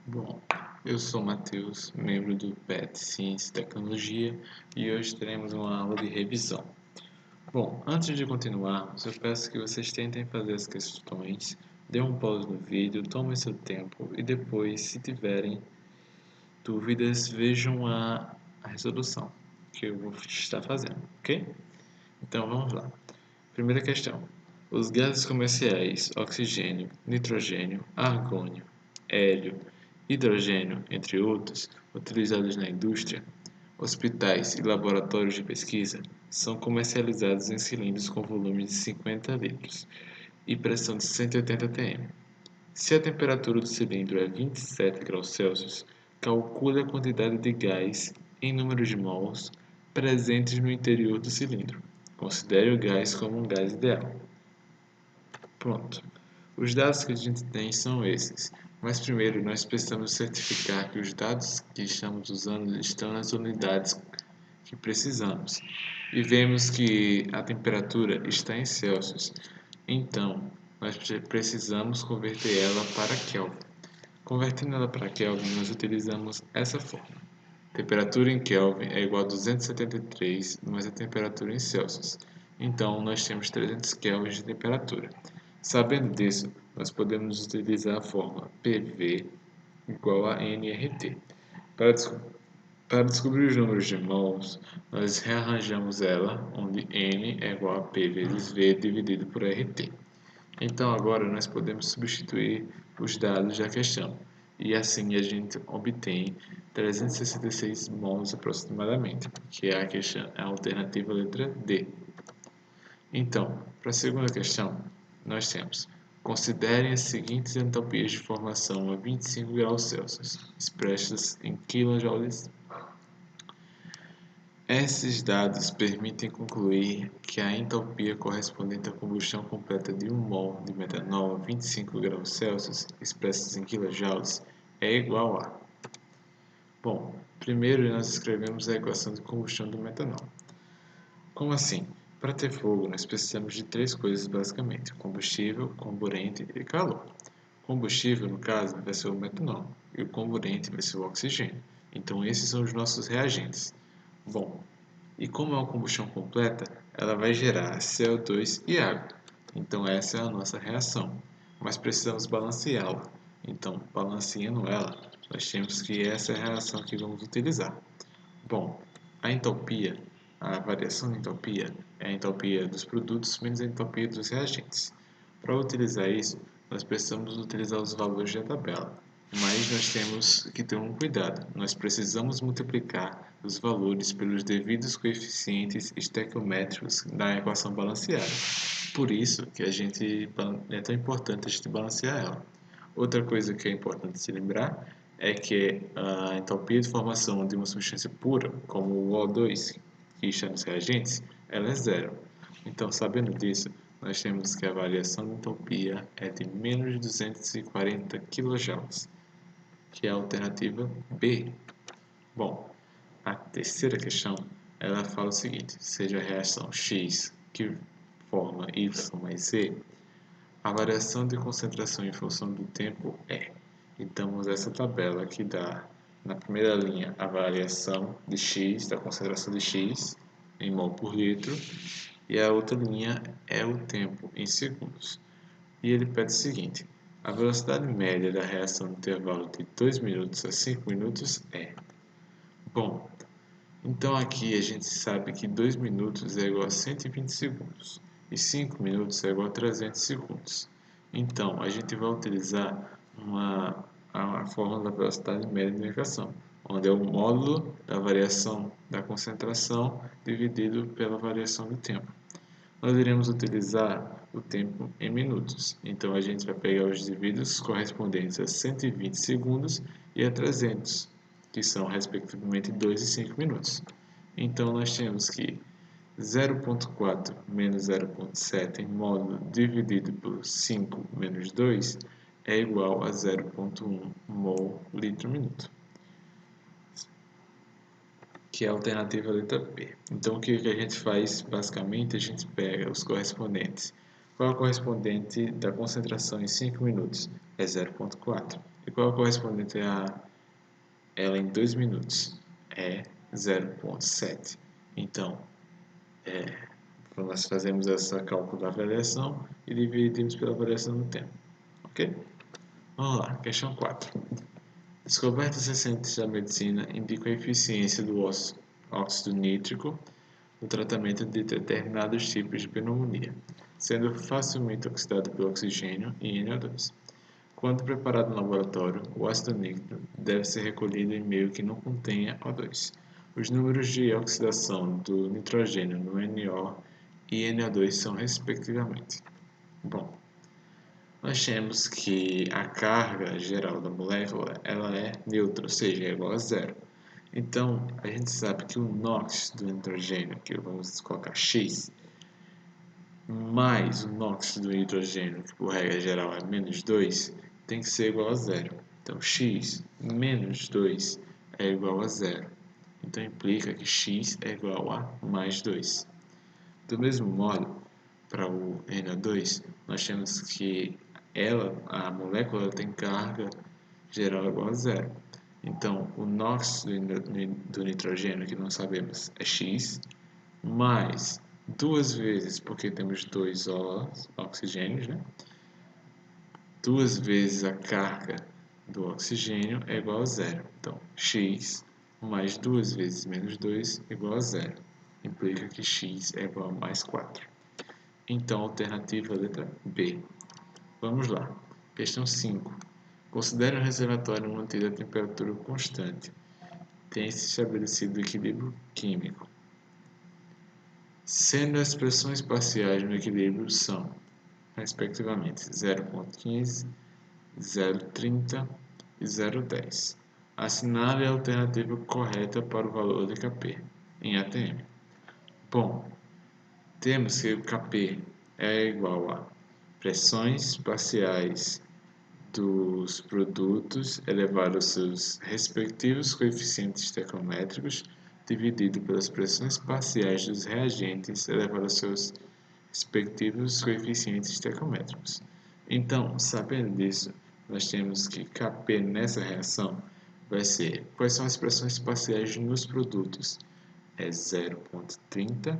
Bom, eu sou Matheus, membro do PET Ciência e Tecnologia, e hoje teremos uma aula de revisão. Bom, antes de continuarmos, eu peço que vocês tentem fazer as questões, dêem um pause no vídeo, tomem seu tempo e depois, se tiverem dúvidas, vejam a resolução que eu vou estar fazendo, ok? Então vamos lá. Primeira questão. Os gases comerciais oxigênio, nitrogênio, argônio, hélio, hidrogênio, entre outros, utilizados na indústria, hospitais e laboratórios de pesquisa, são comercializados em cilindros com volume de 50 litros e pressão de 180 atm. Se a temperatura do cilindro é 27 graus Celsius, calcule a quantidade de gás em número de mols presentes no interior do cilindro. Considere o gás como um gás ideal. Pronto. Os dados que a gente tem são esses, mas primeiro nós precisamos certificar que os dados que estamos usando estão nas unidades que precisamos. E vemos que a temperatura está em Celsius, então nós precisamos converter ela para Kelvin. Convertendo ela para Kelvin, nós utilizamos essa fórmula. Temperatura em Kelvin é igual a 273 mais a temperatura em Celsius. Então, nós temos 300 kelvins de temperatura. Sabendo disso, nós podemos utilizar a fórmula PV igual a nRT. Para, para descobrir os números de mols, nós rearranjamos ela, onde N é igual a P vezes V dividido por RT. Então agora nós podemos substituir os dados da questão e assim a gente obtém 366 mols aproximadamente, que é a alternativa letra D. Então, para a segunda questão, nós temos: considerem as seguintes entalpias de formação a 25 graus Celsius, expressas em kJ. Esses dados permitem concluir que a entalpia correspondente à combustão completa de 1 mol de metanol a 25 graus Celsius, expressos em kJ, é igual a... Bom, primeiro nós escrevemos a equação de combustão do metanol. Como assim? Para ter fogo, nós precisamos de três coisas basicamente: combustível, comburente e calor. Combustível, no caso, vai ser o metanol, e o comburente vai ser o oxigênio. Então, esses são os nossos reagentes. Bom, e como é uma combustão completa, ela vai gerar CO2 e água. Então essa é a nossa reação. Mas precisamos balanceá-la. Então, balanceando ela, nós temos que essa é a reação que vamos utilizar. Bom, a entalpia, a variação de entalpia é a entalpia dos produtos menos a entalpia dos reagentes. Para utilizar isso, nós precisamos utilizar os valores da tabela. Mas nós temos que ter um cuidado. Nós precisamos multiplicar os valores pelos devidos coeficientes estequiométricos da equação balanceada. Por isso que é tão importante a gente balancear ela. Outra coisa que é importante se lembrar é que a entalpia de formação de uma substância pura, como o O2, que está nos reagentes, ela é zero. Então, sabendo disso, nós temos que a variação de entalpia é de menos 240 kJ, que é a alternativa B. Bom, a terceira questão, ela fala o seguinte: seja a reação X que forma Y mais Z, a variação de concentração em função do tempo é. Então, temos essa tabela que dá na primeira linha a variação de X, da concentração de X em mol por litro, e a outra linha é o tempo em segundos. E ele pede o seguinte: a velocidade média da reação no intervalo de 2 minutos a 5 minutos é. Bom, então aqui a gente sabe que 2 minutos é igual a 120 segundos e 5 minutos é igual a 300 segundos. Então a gente vai utilizar a fórmula da velocidade média de navegação, onde é o módulo da variação da concentração dividido pela variação do tempo. Nós iremos utilizar o tempo em minutos, então a gente vai pegar os indivíduos correspondentes a 120 segundos e a 300, que são respectivamente 2 e 5 minutos. Então nós temos que 0,4 menos 0,7 em módulo dividido por 5 menos 2 é igual a 0,1 mol litro minuto, que é a alternativa letra B. Então o que a gente faz? Basicamente a gente pega os correspondentes Qual é o correspondente da concentração em 5 minutos? É 0,4. E qual é o correspondente a ela em 2 minutos? É 0,7. Então, nós fazemos esse cálculo da variação e dividimos pela variação no tempo. Ok? Vamos lá, questão 4. Descobertas recentes da medicina indicam a eficiência do óxido nítrico no tratamento de determinados tipos de pneumonia, sendo facilmente oxidado pelo oxigênio e NO2. Quando preparado no laboratório, o ácido nítrico deve ser recolhido em meio que não contenha O2. Os números de oxidação do nitrogênio no NO e NO2 são respectivamente. Bom, nós temos que a carga geral da molécula ela é neutra, ou seja, é igual a zero. Então, a gente sabe que o NOx do nitrogênio, que vamos colocar X, mais o NOx do hidrogênio, que por regra geral é menos 2, tem que ser igual a zero. Então, X menos 2 é igual a zero. Então, implica que X é igual a mais 2. Do mesmo modo, para o NO2, nós temos que a molécula tem carga geral igual a zero. Então, o NOx do nitrogênio, que não sabemos, é X, mais duas vezes, porque temos dois oxigênios, né? Duas vezes a carga do oxigênio é igual a zero. Então, X mais duas vezes menos 2 é igual a zero. Implica que X é igual a mais 4. Então, alternativa letra B. Vamos lá. Questão 5. Considere um reservatório mantido a temperatura constante. Tem-se estabelecido o equilíbrio químico, sendo as pressões parciais no equilíbrio são, respectivamente, 0,15, 0,30 e 0,10. Assinale a alternativa correta para o valor de Kp em atm. Bom, temos que o Kp é igual a pressões parciais dos produtos elevado aos seus respectivos coeficientes estequiométricos dividido pelas pressões parciais dos reagentes elevado aos seus respectivos coeficientes estequiométricos. Então, sabendo disso, nós temos que Kp nessa reação vai ser quais são as pressões parciais nos produtos? É 0,30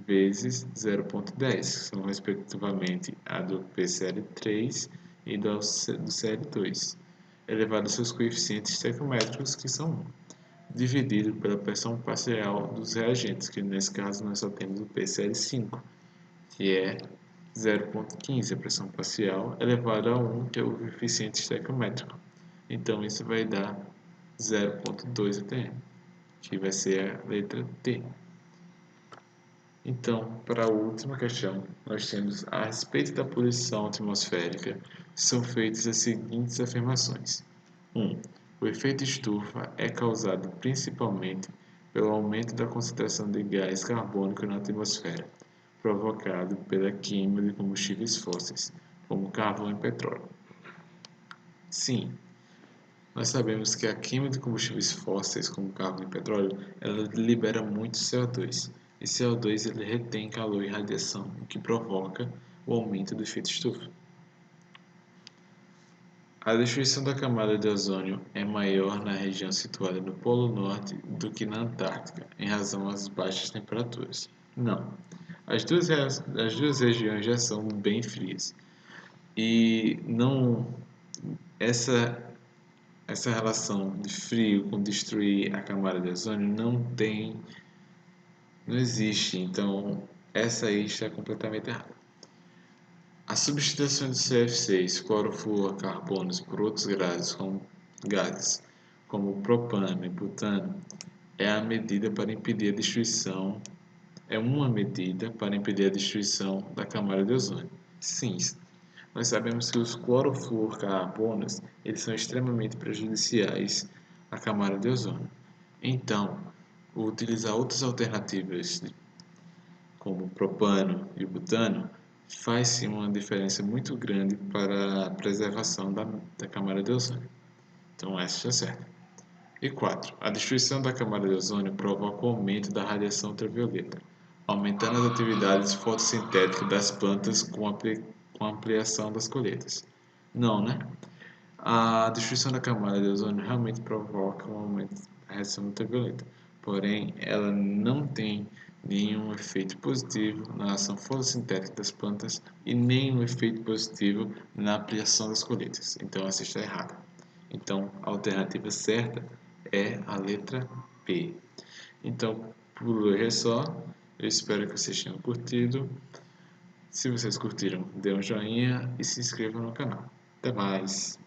vezes 0,10, que são respectivamente a do PCl3 e do Cl2, elevado aos seus coeficientes estequiométricos, que são 1, dividido pela pressão parcial dos reagentes, que nesse caso nós só temos o PCl5, que é 0,15, a pressão parcial, elevado a 1, que é o coeficiente estequiométrico. Então, isso vai dar 0,2 atm, que vai ser a letra T. Então, para a última questão, nós temos a respeito da poluição atmosférica, são feitas as seguintes afirmações. 1. O efeito estufa é causado principalmente pelo aumento da concentração de gás carbônico na atmosfera, provocado pela queima de combustíveis fósseis, como carvão e petróleo. Sim, nós sabemos que a queima de combustíveis fósseis, como carvão e petróleo, ela libera muito CO2. E CO2 ele retém calor e radiação, o que provoca o aumento do efeito estufa. A destruição da camada de ozônio é maior na região situada no Polo Norte do que na Antártica, em razão às baixas temperaturas. Não, as duas regiões já são bem frias. E não essa relação de frio com destruir a camada de ozônio não existe, então essa aí está completamente errada. A substituição de CF6, clorofluorcarbonos, por outros gases como propano e butano é uma medida para impedir a destruição da camada de ozônio. Sim, nós sabemos que os clorofluorcarbonos eles são extremamente prejudiciais à camada de ozônio. Então, utilizar outras alternativas, como o propano e o butano, faz sim uma diferença muito grande para a preservação da camada de ozônio. Então, essa está certa. E 4. A destruição da camada de ozônio provoca o aumento da radiação ultravioleta, aumentando as atividades fotossintéticas das plantas com a ampliação das colheitas. Não, né? A destruição da camada de ozônio realmente provoca um aumento da radiação ultravioleta, porém ela não tem nenhum efeito positivo na ação fotossintética das plantas e nenhum efeito positivo na ampliação das colheitas. Então essa está errada. Então a alternativa certa é a letra B. Então por hoje é só. Eu espero que vocês tenham curtido. Se vocês curtiram, dê um joinha e se inscrevam no canal. Até mais!